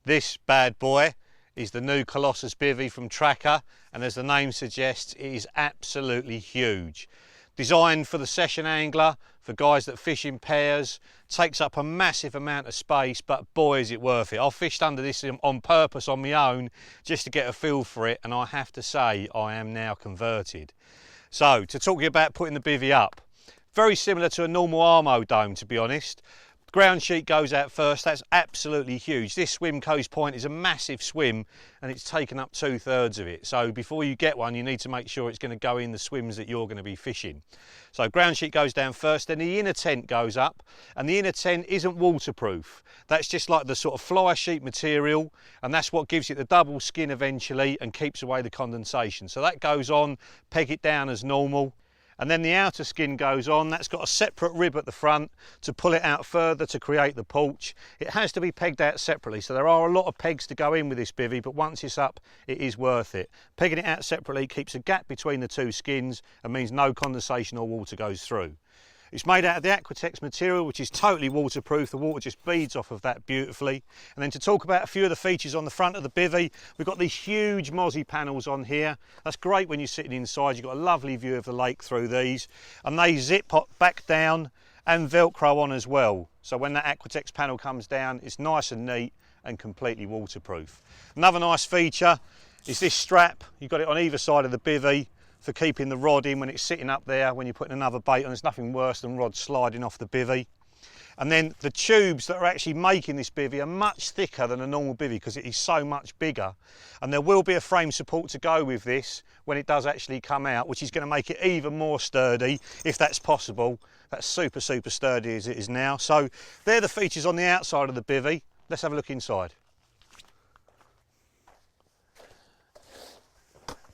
This bad boy is the new Colossus Bivvy from Trakker, and as the name suggests, it is absolutely huge. Designed for the session angler, for guys that fish in pairs, takes up a massive amount of space, but boy is it worth it. I've fished under this on purpose on my own just to get a feel for it, and I have to say I am now converted. So to talk to you about putting the bivvy up, very similar to a normal Armo dome, to be honest. Ground sheet goes out first. That's absolutely huge. This swim coast point is a massive swim and it's taken up 2/3 of it. So before you get one, you need to make sure it's going to go in the swims that you're going to be fishing. So ground sheet goes down first, then the inner tent goes up, and the inner tent isn't waterproof. That's just like the sort of fly sheet material, and that's what gives it the double skin eventually and keeps away the condensation. So that goes on, peg it down as normal. And then the outer skin goes on. That's got a separate rib at the front to pull it out further to create the porch. It has to be pegged out separately, so there are a lot of pegs to go in with this bivvy, but once it's up, it is worth it. Pegging it out separately keeps a gap between the two skins and means no condensation or water goes through. It's made out of the Aquatex material, which is totally waterproof. The water just beads off of that beautifully. And then to talk about a few of the features on the front of the bivvy, we've got these huge mozzie panels on here. That's great when you're sitting inside. You've got a lovely view of the lake through these. And they zip back down and Velcro on as well. So when that Aquatex panel comes down, it's nice and neat and completely waterproof. Another nice feature is this strap. You've got it on either side of the bivvy for keeping the rod in when it's sitting up there when you're putting another bait on. There's nothing worse than rods sliding off the bivvy. And then the tubes that are actually making this bivvy are much thicker than a normal bivvy because it is so much bigger. And there will be a frame support to go with this when it does actually come out, which is going to make it even more sturdy if that's possible. That's super sturdy as it is now. So they're the features on the outside of the bivvy. Let's have a look inside.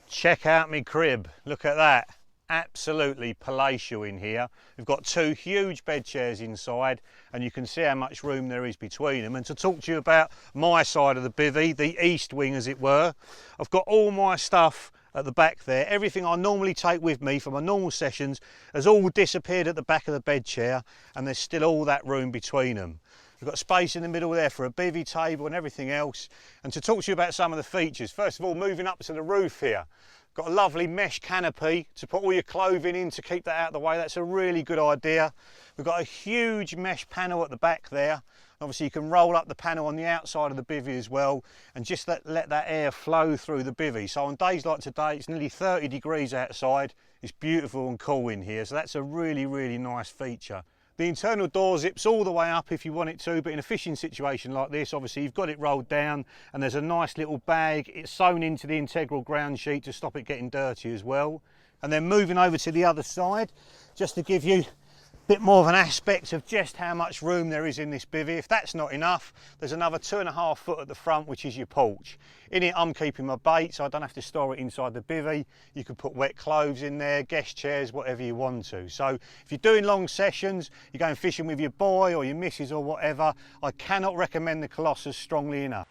Check out my crib, look at that. Absolutely palatial in here. We've got two huge bed chairs inside and you can see how much room there is between them. And to talk to you about my side of the bivvy, the east wing as it were, I've got all my stuff at the back there. Everything I normally take with me for my normal sessions has all disappeared at the back of the bed chair, and there's still all that room between them. We've got space in the middle there for a bivvy table and everything else. And to talk to you about some of the features, first of all, moving up to the roof here, got a lovely mesh canopy to put all your clothing in to keep that out of the way. That's a really good idea. We've got a huge mesh panel at the back there. Obviously you can roll up the panel on the outside of the bivvy as well and just let that air flow through the bivvy. So on days like today, it's nearly 30 degrees outside. It's beautiful and cool in here. So that's a really nice feature. The internal door zips all the way up if you want it to, but in a fishing situation like this, obviously you've got it rolled down and there's a nice little bag. It's sewn into the integral ground sheet to stop it getting dirty as well. And then moving over to the other side, just to give you a bit more of an aspect of just how much room there is in this bivvy. If that's not enough, there's another 2.5 foot at the front, which is your porch. In it, I'm keeping my bait, so I don't have to store it inside the bivvy. You can put wet clothes in there, guest chairs, whatever you want to. So if you're doing long sessions, you're going fishing with your boy or your missus or whatever, I cannot recommend the Colossus strongly enough.